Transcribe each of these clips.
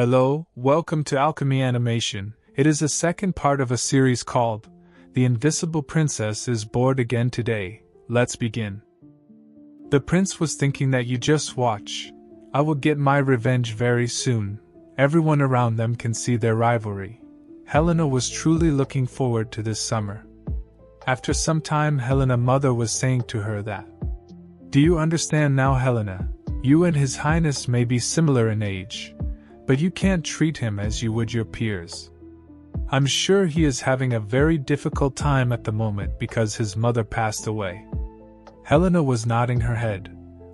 Hello, welcome to Alchemy Animation. It is the second part of a series called The Invisible Princess is Bored Again Today. Let's begin. The prince was thinking that you just watch. I will get my revenge very soon. Everyone around them can see their rivalry. Helena was truly looking forward to this summer. After some time, Helena's mother was saying to her that, "Do you understand now, Helena? You and His Highness may be similar in age, but you can't treat him as you would your peers. I'm sure he is having a very difficult time at the moment because his mother passed away." Helena was nodding her head.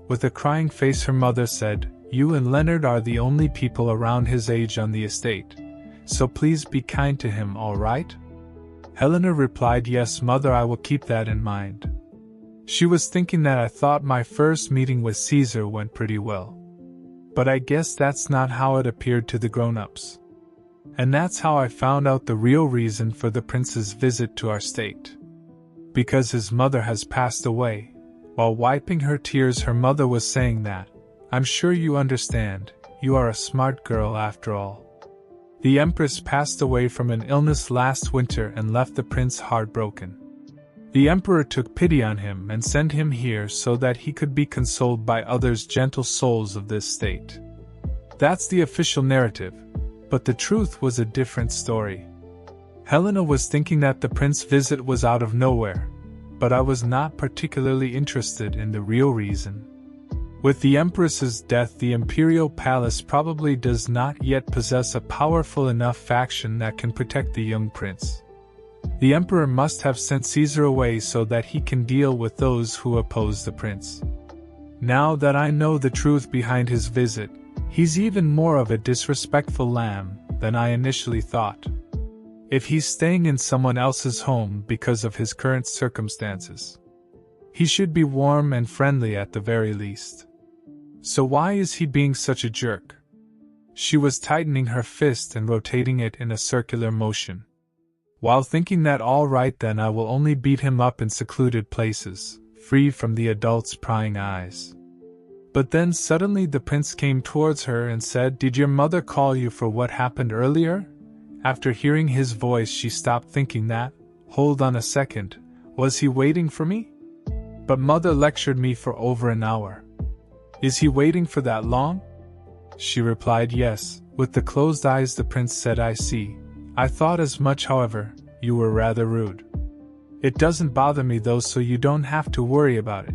With a crying face, her mother said, "You and Leonard are the only people around his age on the estate, so please be kind to him, all right?" Helena replied, "Yes, mother, I will keep that in mind." She was thinking that I thought my first meeting with Caesar went pretty well. But I guess that's not how it appeared to the grown-ups. And that's how I found out the real reason for the prince's visit to our state. Because his mother has passed away. While wiping her tears, her mother was saying that, "I'm sure you understand, you are a smart girl after all." The Empress passed away from an illness last winter and left the prince heartbroken. The Emperor took pity on him and sent him here so that he could be consoled by others, gentle souls of this state. That's the official narrative, but the truth was a different story. Helena was thinking that the prince's visit was out of nowhere, but I was not particularly interested in the real reason. With the Empress's death, the Imperial Palace probably does not yet possess a powerful enough faction that can protect the young prince. The Emperor must have sent Caesar away so that he can deal with those who oppose the prince. Now that I know the truth behind his visit, he's even more of a disrespectful lamb than I initially thought. If he's staying in someone else's home because of his current circumstances, he should be warm and friendly at the very least. So why is he being such a jerk? She was tightening her fist and rotating it in a circular motion. While thinking that, all right then, I will only beat him up in secluded places, free from the adults' prying eyes. But then suddenly the prince came towards her and said, "Did your mother call you for what happened earlier?" After hearing his voice, she stopped, thinking that, hold on a second, was he waiting for me? But mother lectured me for over an hour. Is he waiting for that long? She replied, "Yes." With the closed eyes, the prince said, "I see. I thought as much, however, you were rather rude. It doesn't bother me though, so you don't have to worry about it."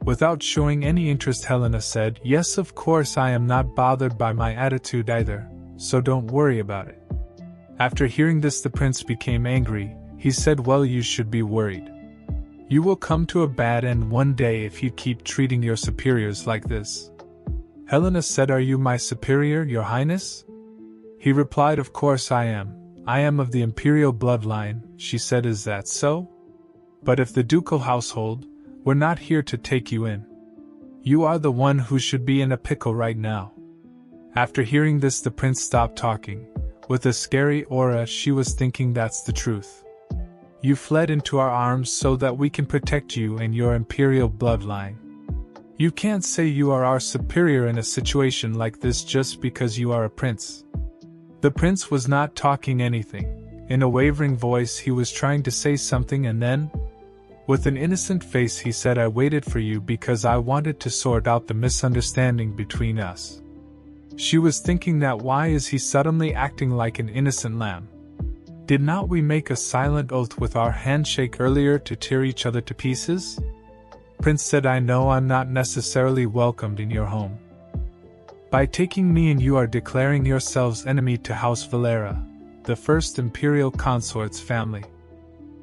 Without showing any interest, Helena said, "Yes, of course I am not bothered by my attitude either, so don't worry about it." After hearing this, the prince became angry. He said, "Well, you should be worried. You will come to a bad end one day if you keep treating your superiors like this." Helena said, "Are you my superior, your highness?" He replied, "Of course I am. I am of the imperial bloodline." She said, "Is that so? But if the ducal household, we're not here to take you in. You are the one who should be in a pickle right now." After hearing this, the prince stopped talking. With a scary aura, she was thinking, that's the truth. You fled into our arms so that we can protect you and your imperial bloodline. You can't say you are our superior in a situation like this just because you are a prince. The prince was not talking anything. In a wavering voice, he was trying to say something, and then, with an innocent face, he said, "I waited for you because I wanted to sort out the misunderstanding between us." She was thinking that, why is he suddenly acting like an innocent lamb? Did not we make a silent oath with our handshake earlier to tear each other to pieces? Prince said, "I know I'm not necessarily welcomed in your home. By taking me in, you are declaring yourselves enemy to House Valera, the first imperial consort's family.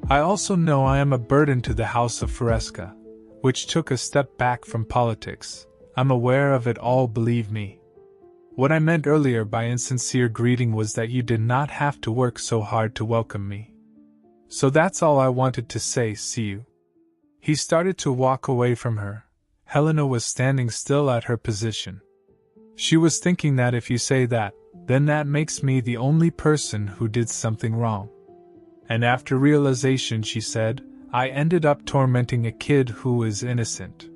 I also know I am a burden to the House of Feresca, which took a step back from politics. I'm aware of it all, believe me. What I meant earlier by insincere greeting was that you did not have to work so hard to welcome me. So that's all I wanted to say, see you." He started to walk away from her. Helena was standing still at her position. She was thinking that if you say that, then that makes me the only person who did something wrong. And after realization, she said, "I ended up tormenting a kid who is innocent.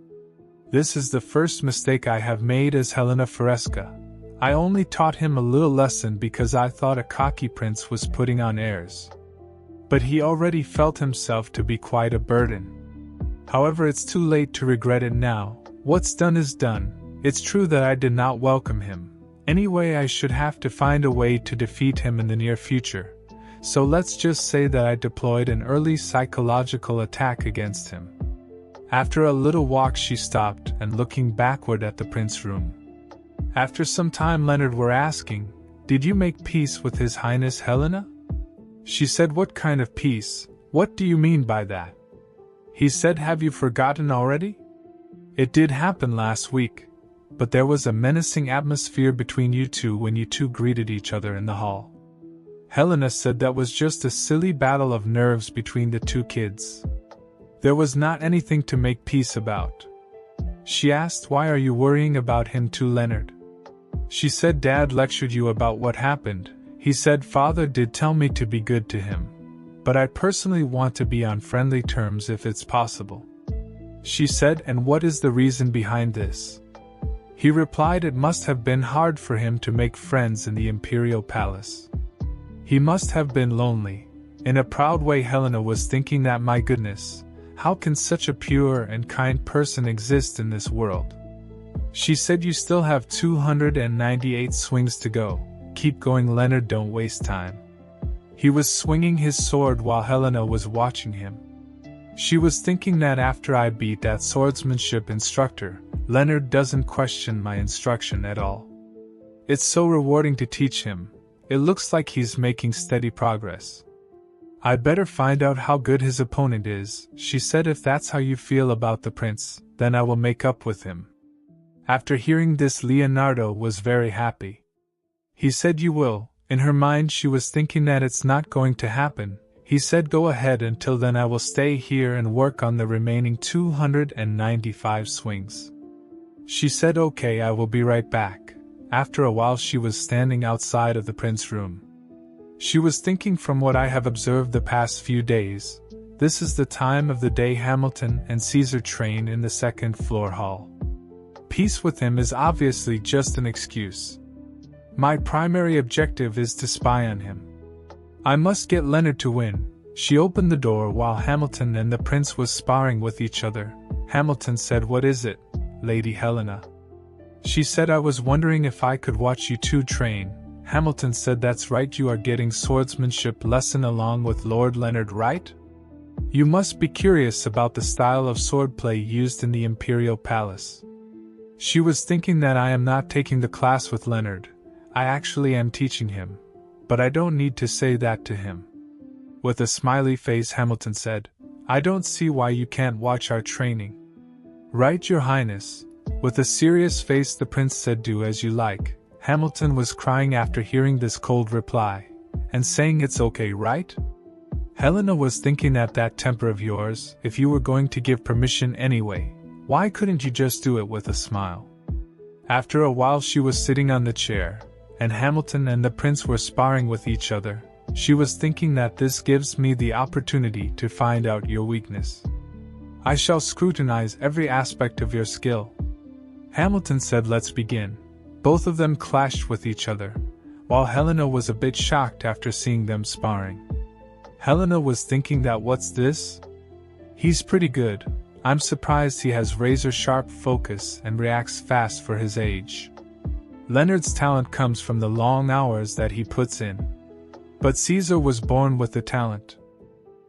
This is the first mistake I have made as Helena Feresca. I only taught him a little lesson because I thought a cocky prince was putting on airs. But he already felt himself to be quite a burden. However, it's too late to regret it now. What's done is done. It's true that I did not welcome him. Anyway, I should have to find a way to defeat him in the near future. So let's just say that I deployed an early psychological attack against him. After a little walk, she stopped and looking backward at the prince's room. After some time, Leonard were asking, "Did you make peace with His Highness Helena?" She said, "What kind of peace? What do you mean by that?" He said, "Have you forgotten already? It did happen last week, but there was a menacing atmosphere between you two when you two greeted each other in the hall." Helena said that was just a silly battle of nerves between the two kids. There was not anything to make peace about. She asked, "Why are you worrying about him too, Leonard?" She said, "Dad lectured you about what happened. He said Father did tell me to be good to him. But I personally want to be on friendly terms if it's possible." She said, "And what is the reason behind this?" He replied, "It must have been hard for him to make friends in the imperial palace. He must have been lonely." In a proud way, Helena was thinking that, my goodness, how can such a pure and kind person exist in this world? She said, "You still have 298 swings to go. Keep going, Leonard, don't waste time." He was swinging his sword while Helena was watching him. She was thinking that after I beat that swordsmanship instructor, Leonard doesn't question my instruction at all. It's so rewarding to teach him. It looks like he's making steady progress. I'd better find out how good his opponent is, she said. If that's how you feel about the prince, then I will make up with him. After hearing this, Leonardo was very happy. He said, "You will." In her mind she was thinking that it's not going to happen. He said, "Go ahead, until then I will stay here and work on the remaining 295 swings." She said, "Okay, I will be right back." After a while she was standing outside of the prince's room. She was thinking, from what I have observed the past few days, this is the time of the day Hamilton and Caesar train in the second floor hall. Peace with him is obviously just an excuse. My primary objective is to spy on him. I must get Leonard to win. She opened the door while Hamilton and the prince was sparring with each other. Hamilton said, "What is it, Lady Helena?" She said, "I was wondering if I could watch you two train." Hamilton said, "That's right, you are getting swordsmanship lesson along with Lord Leonard, right? You must be curious about the style of swordplay used in the imperial palace." She was thinking that I am not taking the class with Leonard. I actually am teaching him. But I don't need to say that to him. With a smiley face, Hamilton said, "I don't see why you can't watch our training." "Right, Your Highness." With a serious face the prince said, "Do as you like." Hamilton was crying after hearing this cold reply, and saying, "It's okay, right?" Helena was thinking, that temper of yours, if you were going to give permission anyway, why couldn't you just do it with a smile? After a while she was sitting on the chair, and Hamilton and the prince were sparring with each other. She was thinking that this gives me the opportunity to find out your weakness. I shall scrutinize every aspect of your skill. Hamilton said, "Let's begin." Both of them clashed with each other, while Helena was a bit shocked after seeing them sparring. Helena was thinking that, what's this? He's pretty good. I'm surprised he has razor-sharp focus and reacts fast for his age. Leonard's talent comes from the long hours that he puts in. But Caesar was born with the talent.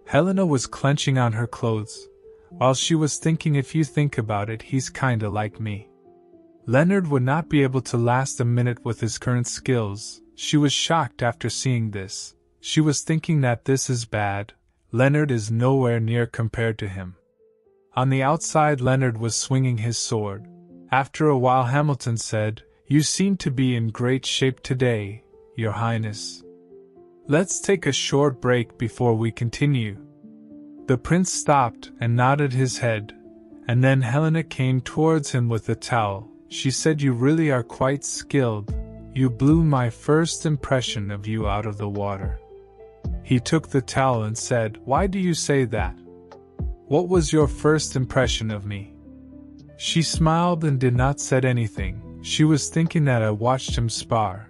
Helena was clenching on her clothes, while she was thinking, if you think about it, he's kinda like me. Leonard would not be able to last a minute with his current skills. She was shocked after seeing this. She was thinking that this is bad. Leonard is nowhere near compared to him. On the outside, Leonard was swinging his sword. After a while, Hamilton said, "You seem to be in great shape today, Your Highness. Let's take a short break before we continue." The prince stopped and nodded his head, and then Helena came towards him with the towel. She said, "You really are quite skilled. You blew my first impression of you out of the water." He took the towel and said, "Why do you say that? What was your first impression of me?" She smiled and did not say anything. She was thinking that I watched him spar,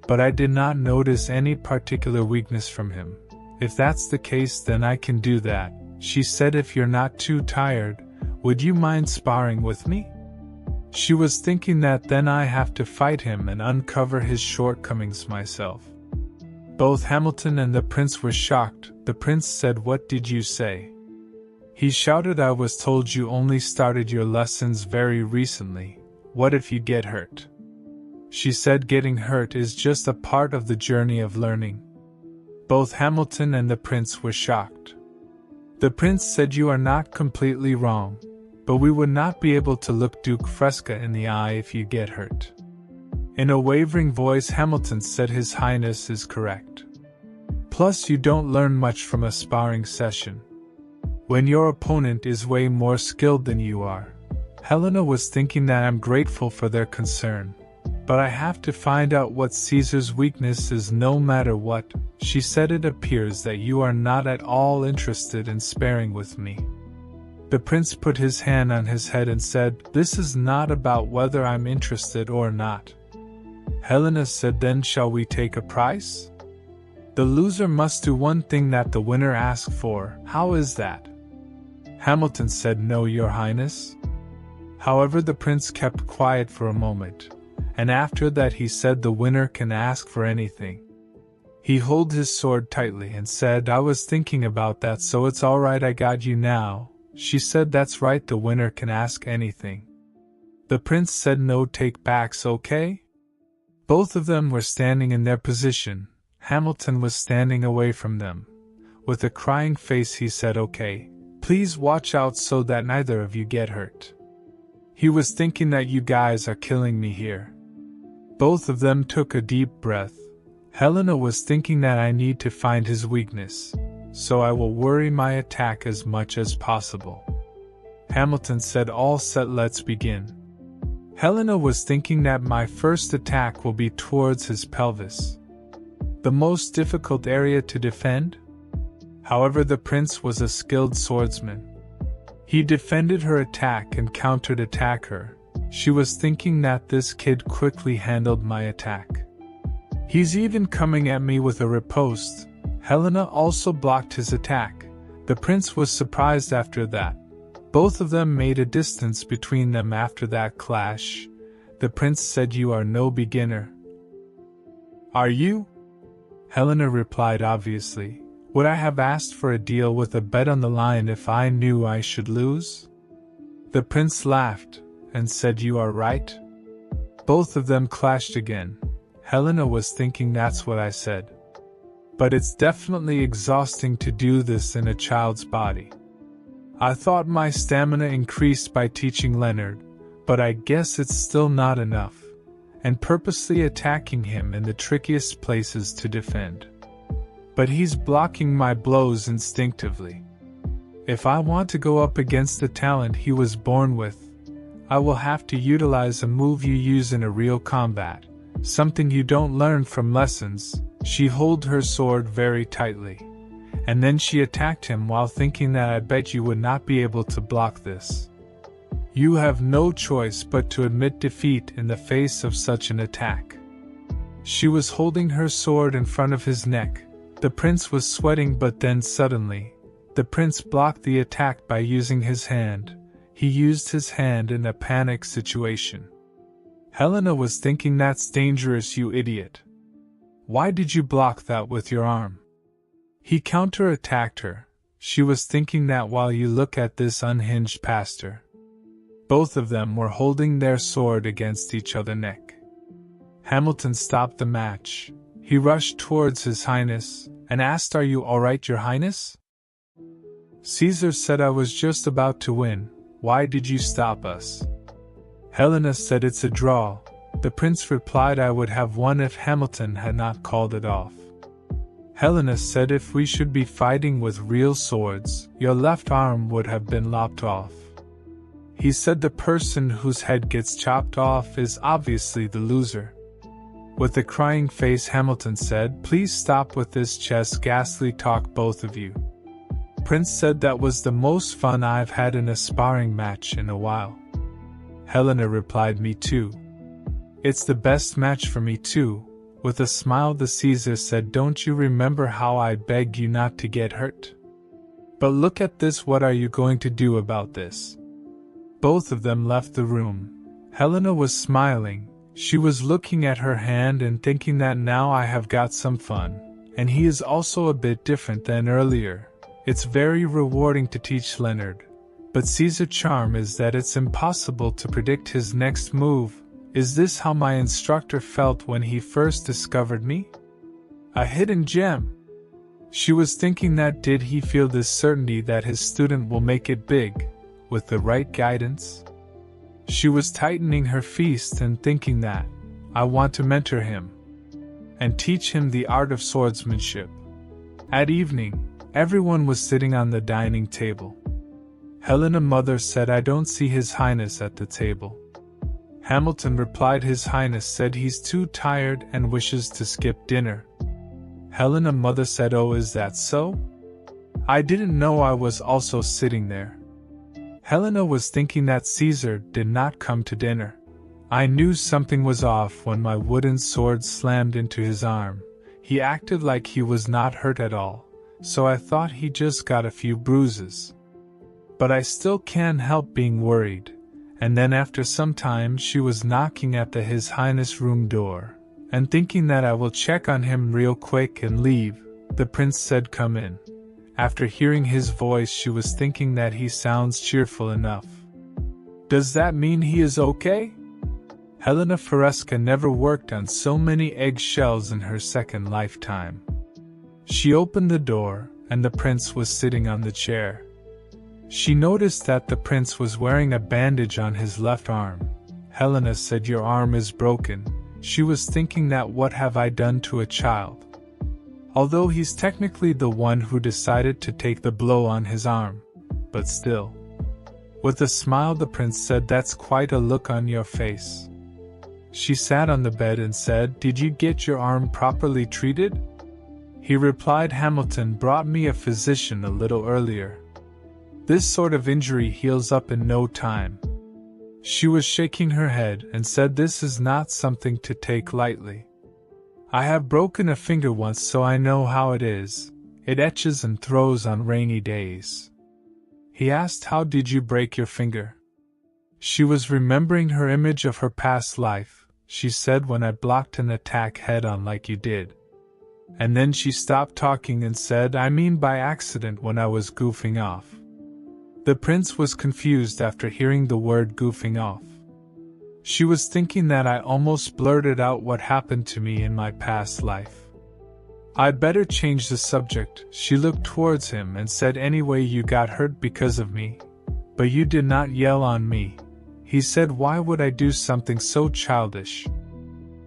but I did not notice any particular weakness from him. If that's the case, then I can do that, she said. If you're not too tired, would you mind sparring with me? She was thinking that then I have to fight him and uncover his shortcomings myself. Both Hamilton and the prince were shocked. The prince said, "What did you say?" He shouted, "I was told you only started your lessons very recently. What if you get hurt?" She said, "Getting hurt is just a part of the journey of learning." Both Hamilton and the prince were shocked. The prince said, "You are not completely wrong, but we would not be able to look Duke Feresca in the eye if you get hurt." In a wavering voice, Hamilton said, "His Highness is correct. Plus, you don't learn much from a sparring session when your opponent is way more skilled than you are." Helena was thinking that I'm grateful for their concern, but I have to find out what Caesar's weakness is no matter what. She said, "It appears that you are not at all interested in sparring with me." The prince put his hand on his head and said, "This is not about whether I'm interested or not." Helena said, "Then shall we take a price? The loser must do one thing that the winner asks for. How is that?" Hamilton said, "No, Your Highness." However, the prince kept quiet for a moment, and after that he said, "The winner can ask for anything." He held his sword tightly and said, "I was thinking about that, so it's alright, I got you now." She said, "That's right, the winner can ask anything." The prince said, "No take-backs, okay?" Both of them were standing in their position. Hamilton was standing away from them. With a crying face he said, "Okay, please watch out so that neither of you get hurt." He was thinking that you guys are killing me here. Both of them took a deep breath. Helena was thinking that I need to find his weakness, so I will worry my attack as much as possible. Hamilton said, "All set, let's begin." Helena was thinking that my first attack will be towards his pelvis, the most difficult area to defend. However, the prince was a skilled swordsman. He defended her attack and countered-attack her. She was thinking that this kid quickly handled my attack. He's even coming at me with a riposte. Helena also blocked his attack. The prince was surprised after that. Both of them made a distance between them after that clash. The prince said, "You are no beginner." "Are you?" Helena replied, "Obviously. Would I have asked for a deal with a bet on the line if I knew I should lose?" The prince laughed and said, "You are right." Both of them clashed again. Helena was thinking, "That's what I said. But it's definitely exhausting to do this in a child's body. I thought my stamina increased by teaching Leonard, but I guess it's still not enough," and purposely attacking him in the trickiest places to defend. But he's blocking my blows instinctively. If I want to go up against the talent he was born with, I will have to utilize a move you use in a real combat, something you don't learn from lessons. She held her sword very tightly, and then she attacked him while thinking that I bet you would not be able to block this. You have no choice but to admit defeat in the face of such an attack. She was holding her sword in front of his neck. The prince was sweating, but then suddenly, the prince blocked the attack by using his hand. He used his hand in a panic situation. Helena was thinking, "That's dangerous, you idiot. Why did you block that with your arm?" He counter-attacked her. She was thinking that while you look at this unhinged pastor. Both of them were holding their sword against each other's neck. Hamilton stopped the match. He rushed towards His Highness and asked, "Are you all right, Your Highness?" Caesar said, "I was just about to win. Why did you stop us?" Helena said, "It's a draw." The prince replied, "I would have won if Hamilton had not called it off." Helena said, "If we should be fighting with real swords, your left arm would have been lopped off." He said, "The person whose head gets chopped off is obviously the loser." With a crying face, Hamilton said, "Please stop with this ghastly talk, both of you." Prince said, "That was the most fun I've had in a sparring match in a while." Helena replied, "Me too." It's the best match for me too. With a smile the Caesar said, don't you remember how I begged you not to get hurt? But look at this, what are you going to do about this? Both of them left the room. Helena was smiling. She was looking at her hand and thinking that now I have got some fun. And he is also a bit different than earlier. It's very rewarding to teach Leonard. But Caesar's charm is that it's impossible to predict his next move. Is this how my instructor felt when he first discovered me? A hidden gem. She was thinking that did he feel this certainty that his student will make it big, with the right guidance? She was tightening her fist and thinking that, I want to mentor him and teach him the art of swordsmanship. At evening, everyone was sitting on the dining table. Helena's mother said, I don't see His Highness at the table. Hamilton replied, His Highness said he's too tired and wishes to skip dinner. Helena's mother said, oh, is that so? I didn't know I was also sitting there. Helena was thinking that Caesar did not come to dinner. I knew something was off when my wooden sword slammed into his arm. He acted like he was not hurt at all, so I thought he just got a few bruises. But I still can't help being worried. And then after some time she was knocking at the His Highness room door, and thinking that I will check on him real quick and leave, the prince said, come in. After hearing his voice she was thinking that he sounds cheerful enough. Does that mean he is okay? Helena Feresca never worked on so many eggshells in her second lifetime. She opened the door, and the prince was sitting on the chair. She noticed that the prince was wearing a bandage on his left arm. Helena said, your arm is broken. She was thinking that what have I done to a child? Although he's technically the one who decided to take the blow on his arm. But still. With a smile the prince said, that's quite a look on your face. She sat on the bed and said, did you get your arm properly treated? He replied, Hamilton brought me a physician a little earlier. This sort of injury heals up in no time. She was shaking her head and said, this is not something to take lightly. I have broken a finger once, so I know how it is. It etches and throws on rainy days. He asked, how did you break your finger? She was remembering her image of her past life. She said, when I blocked an attack head-on like you did. And then she stopped talking and said, I mean by accident when I was goofing off. The prince was confused after hearing the word goofing off. She was thinking that I almost blurted out what happened to me in my past life. I'd better change the subject. She looked towards him and said, anyway, you got hurt because of me. But you did not yell on me. He said, why would I do something so childish?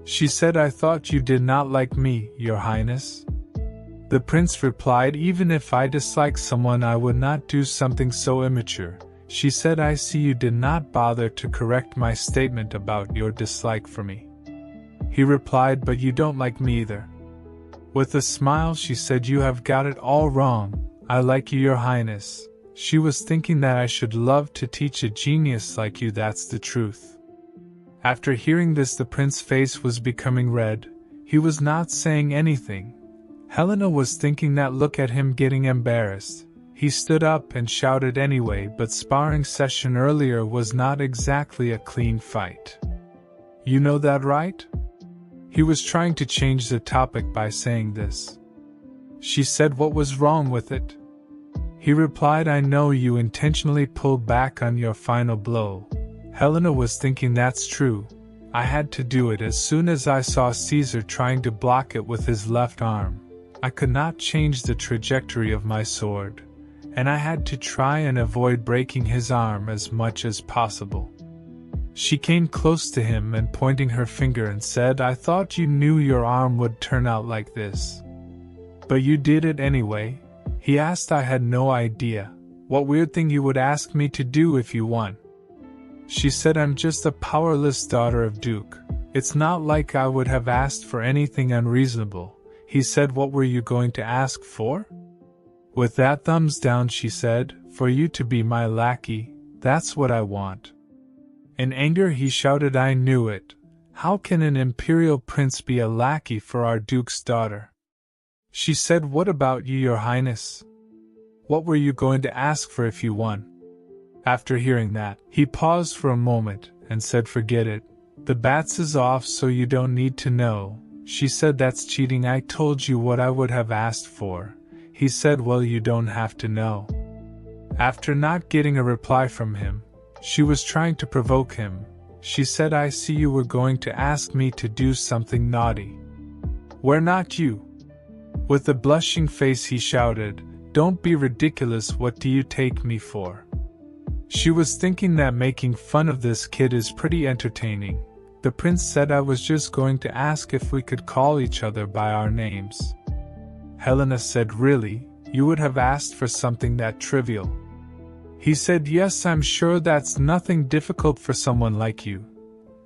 She said, I thought you did not like me, Your Highness. The prince replied, even if I dislike someone I would not do something so immature. She said, I see you did not bother to correct my statement about your dislike for me. He replied, but you don't like me either. With a smile she said, you have got it all wrong. I like you, Your Highness. She was thinking that I should love to teach a genius like you, that's the truth. After hearing this the prince's face was becoming red. He was not saying anything. Helena was thinking that look at him getting embarrassed. He stood up and shouted anyway, but sparring session earlier was not exactly a clean fight. You know that, right? He was trying to change the topic by saying this. She said, what was wrong with it? He replied, I know you intentionally pulled back on your final blow. Helena was thinking, that's true. I had to do it as soon as I saw Caesar trying to block it with his left arm. I could not change the trajectory of my sword, and I had to try and avoid breaking his arm as much as possible. She came close to him and pointing her finger and said, I thought you knew your arm would turn out like this. But you did it anyway. He asked. I had no idea. What weird thing you would ask me to do if you won? She said, I'm just a powerless daughter of Duke. It's not like I would have asked for anything unreasonable. He said, what were you going to ask for? With that thumbs down she said, for you to be my lackey, that's what I want. In anger he shouted, I knew it. "How can an imperial prince be a lackey for our duke's daughter?" She said, "What about you, your highness? What were you going to ask for if you won?" After hearing that, he paused for a moment and said, "Forget it. The bats is off, so you don't need to know." She said, "That's cheating. I told you what I would have asked for." He said, "Well, you don't have to know." After not getting a reply from him, she was trying to provoke him. She said, "I see you were going to ask me to do something naughty. Where not you?" With a blushing face he shouted, "Don't be ridiculous, what do you take me for?" She was thinking that making fun of this kid is pretty entertaining. The prince said, "I was just going to ask if we could call each other by our names." Helena said, "Really? You would have asked for something that trivial?" He said, "Yes, I'm sure that's nothing difficult for someone like you.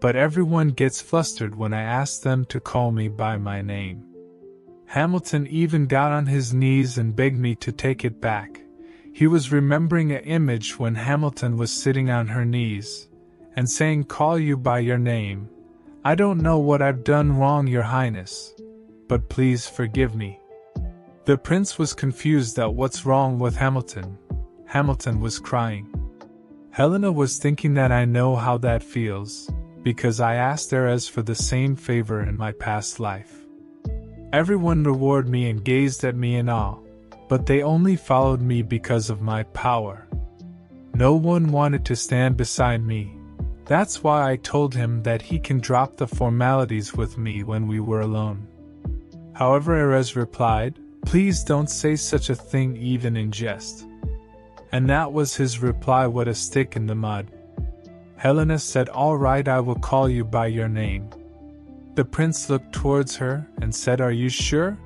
But everyone gets flustered when I ask them to call me by my name." Hamilton even got on his knees and begged me to take it back. He was remembering an image when Hamilton was sitting on her knees and saying, "Call you by your name. I don't know what I've done wrong, your highness, but please forgive me." The prince was confused at what's wrong with Hamilton. Hamilton was crying. Helena was thinking that I know how that feels, because I asked Erez for the same favor in my past life. Everyone rewarded me and gazed at me in awe, but they only followed me because of my power. No one wanted to stand beside me. That's why I told him that he can drop the formalities with me when we were alone. However, Erez replied, "Please don't say such a thing even in jest." And that was his reply, "What a stick in the mud." Helena said, "All right, I will call you by your name." The prince looked towards her and said, "Are you sure?"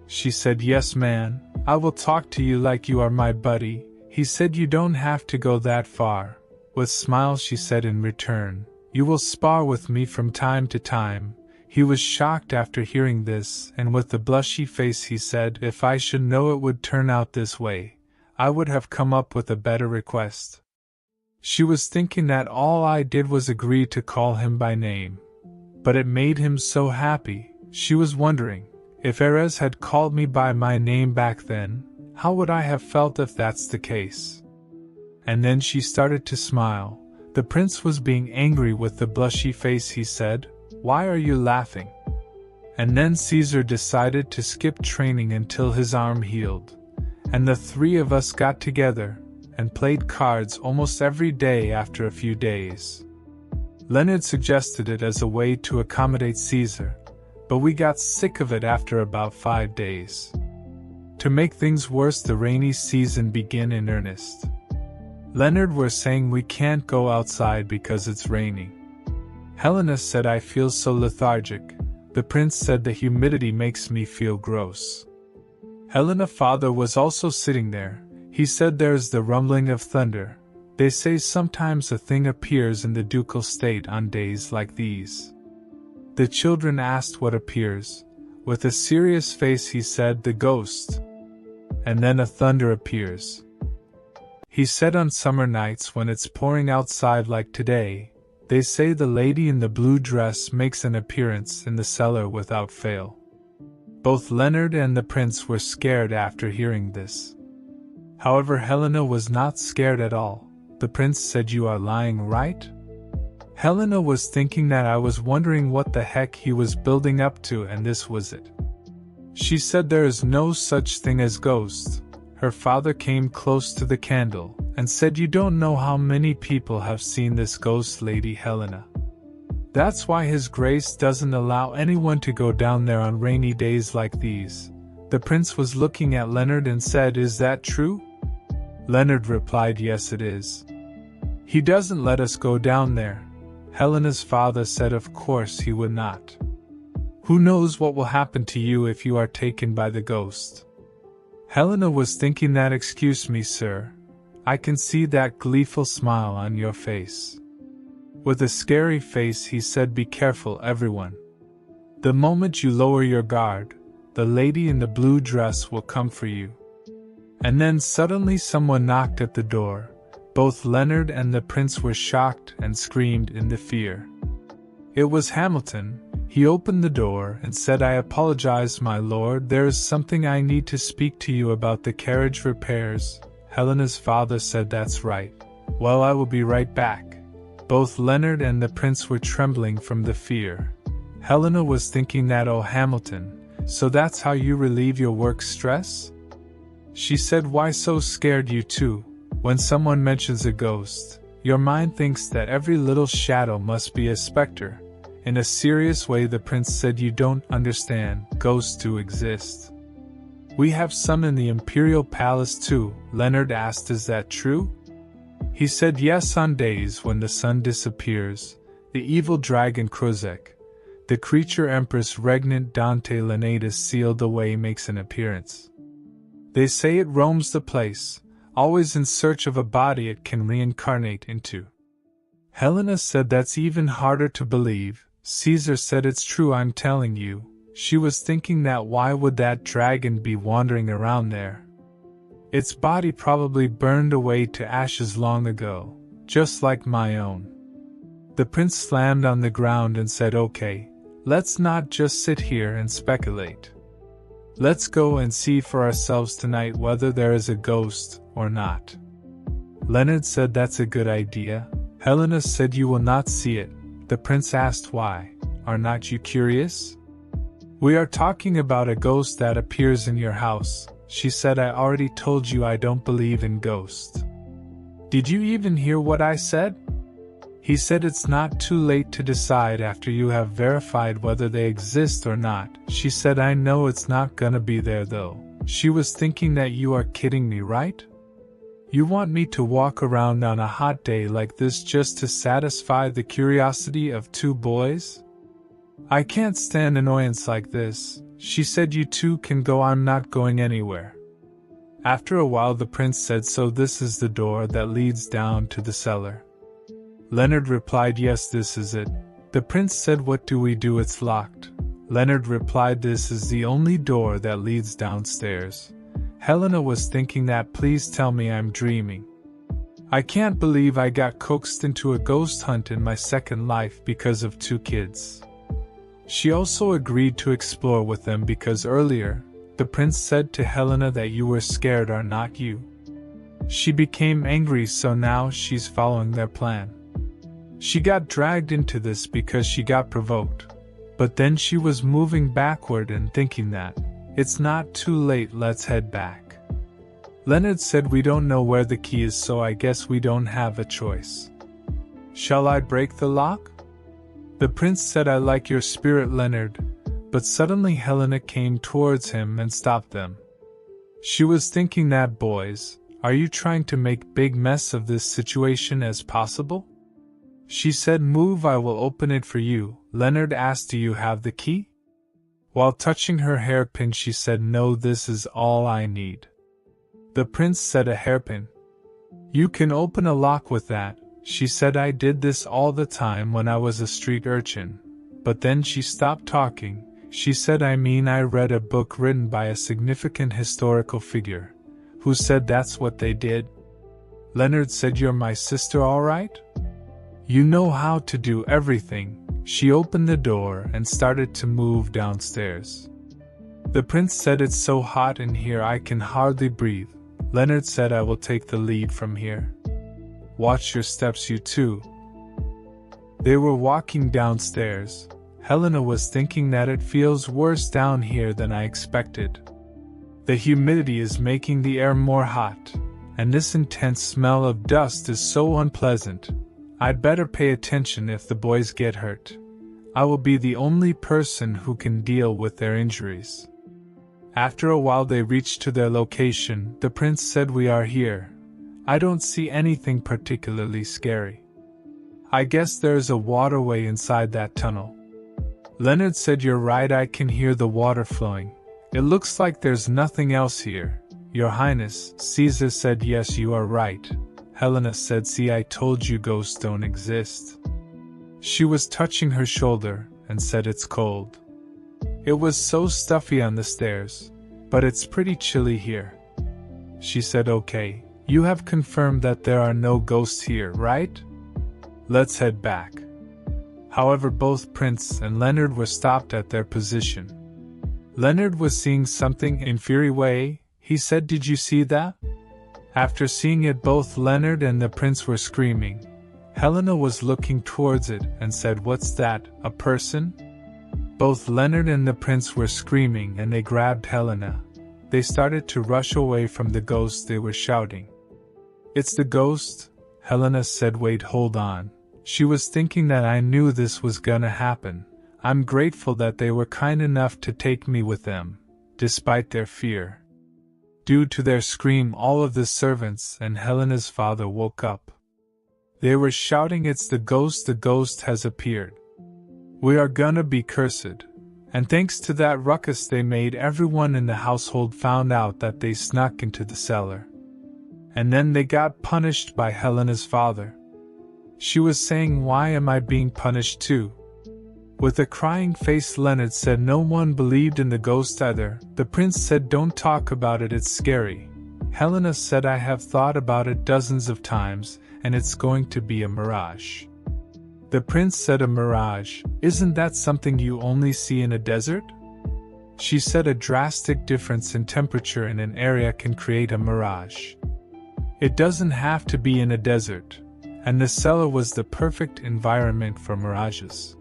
She said, "Yes, man. I will talk to you like you are my buddy." He said, "You don't have to go that far." With smiles she said in return, "You will spar with me from time to time." He was shocked after hearing this, and with a blushy face he said, "If I should know it would turn out this way, I would have come up with a better request." She was thinking that all I did was agree to call him by name. But it made him so happy. She was wondering, if Erez had called me by my name back then, how would I have felt if that's the case? And then she started to smile. The prince was being angry with the blushy face. He said, "Why are you laughing?" And then Caesar decided to skip training until his arm healed. And the three of us got together and played cards almost every day after a few days. Leonard suggested it as a way to accommodate Caesar, but we got sick of it after about 5 days. To make things worse, the rainy season began in earnest. Leonard was saying we can't go outside because it's raining. Helena said I feel so lethargic. The prince said the humidity makes me feel gross. Helena's father was also sitting there. He said there's the rumbling of thunder. They say sometimes a thing appears in the ducal state on days like these. The children asked what appears. With a serious face he said, "The ghost." And then a thunder appears. He said on summer nights when it's pouring outside like today, they say the lady in the blue dress makes an appearance in the cellar without fail. Both Leonard and the prince were scared after hearing this. However, Helena was not scared at all. The prince said, "You are lying, right?" Helena was thinking that I was wondering what the heck he was building up to, and this was it. She said there is no such thing as ghosts. Her father came close to the candle and said, "You don't know how many people have seen this ghost, Lady Helena. That's why His Grace doesn't allow anyone to go down there on rainy days like these." The prince was looking at Leonard and said, "Is that true?" Leonard replied, "Yes, it is. He doesn't let us go down there." Helena's father said of course he would not. "Who knows what will happen to you if you are taken by the ghost?" Helena was thinking that, "Excuse me, sir. I can see that gleeful smile on your face." With a scary face he said, "Be careful, everyone. The moment you lower your guard, the lady in the blue dress will come for you." And then suddenly someone knocked at the door. Both Leonard and the prince were shocked and screamed in the fear. It was Hamilton. He opened the door and said, "I apologize, my lord, there is something I need to speak to you about the carriage repairs." Helena's father said, "That's right. Well, I will be right back." Both Leonard and the prince were trembling from the fear. Helena was thinking that, "Oh, Hamilton, so that's how you relieve your work stress?" She said, "Why so scared, you too? When someone mentions a ghost, your mind thinks that every little shadow must be a specter." In a serious way, the prince said, "You don't understand, ghosts do exist." "We have some in the imperial palace too," Leonard asked. "Is that true?" He said, "Yes, on days when the sun disappears, the evil dragon Krozek, the creature Empress regnant Dante Renatus sealed away, makes an appearance. They say it roams the place, always in search of a body it can reincarnate into." Helena said, "That's even harder to believe." Caesar said, "It's true, I'm telling you." She was thinking that why would that dragon be wandering around there? Its body probably burned away to ashes long ago, just like my own. The prince slammed on the ground and said, "Okay, let's not just sit here and speculate. Let's go and see for ourselves tonight whether there is a ghost or not." Leonard said, "That's a good idea." Helena said, "You will not see it." The prince asked, "Why? Are not you curious?" "We are talking about a ghost that appears in your house." She said, "I already told you I don't believe in ghosts." "Did you even hear what I said?" He said, "It's not too late to decide after you have verified whether they exist or not." She said, "I know it's not gonna be there though." She was thinking that, "You are kidding me, right? You want me to walk around on a hot day like this just to satisfy the curiosity of two boys? I can't stand annoyance like this." She said, "You two can go, I'm not going anywhere." After a while the prince said, "So this is the door that leads down to the cellar?" Leonard replied, "Yes, this is it." The prince said, "What do we do? It's locked." Leonard replied, "This is the only door that leads downstairs." Helena was thinking that, "Please tell me I'm dreaming. I can't believe I got coaxed into a ghost hunt in my second life because of two kids." She also agreed to explore with them because earlier, the prince said to Helena that you were scared, are not you? She became angry, so now she's following their plan. She got dragged into this because she got provoked. But then she was moving backward and thinking that, "It's not too late, let's head back." Leonard said, "We don't know where the key is, so I guess we don't have a choice. Shall I break the lock?" The prince said, "I like your spirit, Leonard," but suddenly Helena came towards him and stopped them. She was thinking that, "Boys, are you trying to make big mess of this situation as possible?" She said, "Move, I will open it for you." Leonard asked, "Do you have the key?" While touching her hairpin she said, "No, this is all I need." The prince said, "A hairpin? You can open a lock with that." She said, "I did this all the time when I was a street urchin." But then she stopped talking. She said, I read a book written by a significant historical figure, who said that's what they did." Leonard said, "You're my sister, all right? You know how to do everything." She opened the door and started to move downstairs. The prince said, "It's so hot in here I can hardly breathe." Leonard said, "I will take the lead from here. Watch your steps, you two." They were walking downstairs. Helena was thinking that it feels worse down here than I expected. The humidity is making the air more hot, and this intense smell of dust is so unpleasant. I'd better pay attention if the boys get hurt. I will be the only person who can deal with their injuries. After a while they reached to their location. The prince said, "We are here. I don't see anything particularly scary. I guess there's a waterway inside that tunnel." Leonard said, "You're right, I can hear the water flowing. It looks like there's nothing else here, Your Highness." Caesar said, "Yes, you are right." Helena said, "See, I told you ghosts don't exist." She was touching her shoulder and said, "It's cold." It was so stuffy on the stairs, but it's pretty chilly here. She said, "Okay, you have confirmed that there are no ghosts here, right? Let's head back." However, both Prince and Leonard were stopped at their position. Leonard was seeing something in Fury Way. He said, "Did you see that?" After seeing it, both Leonard and the Prince were screaming. Helena was looking towards it and said, "What's that, a person?" Both Leonard and the Prince were screaming and they grabbed Helena. They started to rush away from the ghost. They were shouting, "It's the ghost!" Helena said, "Wait, hold on." She was thinking that I knew this was gonna happen. I'm grateful that they were kind enough to take me with them, despite their fear. Due to their scream, all of the servants and Helena's father woke up. They were shouting, "It's the ghost has appeared. We are gonna be cursed." And thanks to that ruckus they made, everyone in the household found out that they snuck into the cellar. And then they got punished by Helena's father. She was saying, "Why am I being punished too?" With a crying face, Leonard said no one believed in the ghost either. The Prince said, "Don't talk about it, it's scary." Helena said, "I have thought about it dozens of times, and it's going to be a mirage." The Prince said, "A mirage? Isn't that something you only see in a desert?" She said, "A drastic difference in temperature in an area can create a mirage. It doesn't have to be in a desert." And the cellar was the perfect environment for mirages.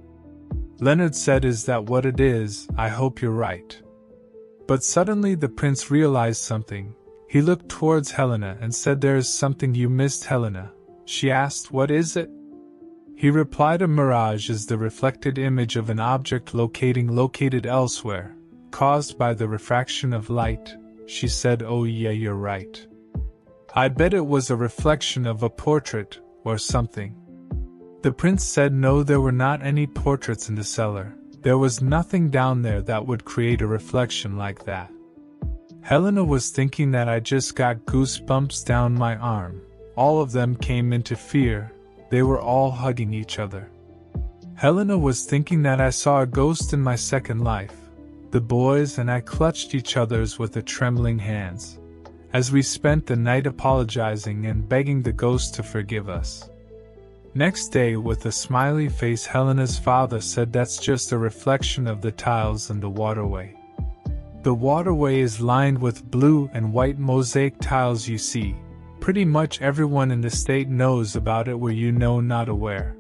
Leonard said, "Is that what it is? I hope you're right." But suddenly the Prince realized something. He looked towards Helena and said, "There is something you missed, Helena." She asked, "What is it?" He replied, "A mirage is the reflected image of an object located elsewhere, caused by the refraction of light." She said, "Oh yeah, you're right. I bet it was a reflection of a portrait, or something." The Prince said, "No, there were not any portraits in the cellar. There was nothing down there that would create a reflection like that." Helena was thinking that I just got goosebumps down my arm. All of them came into fear. They were all hugging each other. Helena was thinking that I saw a ghost in my second life. The boys and I clutched each other's with the trembling hands, as we spent the night apologizing and begging the ghost to forgive us. Next day, with a smiley face, Helena's father said, "That's just a reflection of the tiles in the waterway. The waterway is lined with blue and white mosaic tiles you see. Pretty much everyone in the state knows about it, were you not aware?"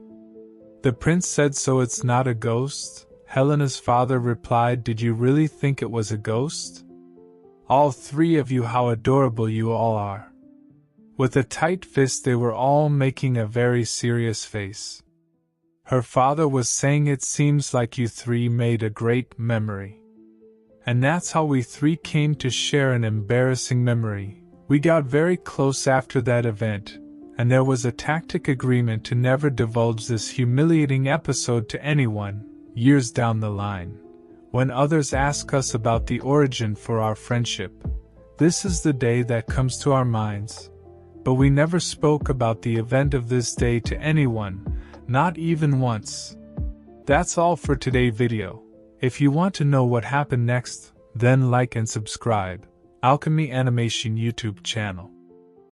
The Prince said, "So it's not a ghost?" Helena's father replied, "Did you really think it was a ghost? All three of you, how adorable you all are." With a tight fist they were all making a very serious face. Her father was saying, "It seems like you three made a great memory. And that's how we three came to share an embarrassing memory. We got very close after that event, and there was a tacit agreement to never divulge this humiliating episode to anyone. Years down the line, when others ask us about the origin for our friendship, this is the day that comes to our minds. But we never spoke about the event of this day to anyone, not even once." That's all for today's video. If you want to know what happened next, then like and subscribe. Alchemy Animation YouTube channel.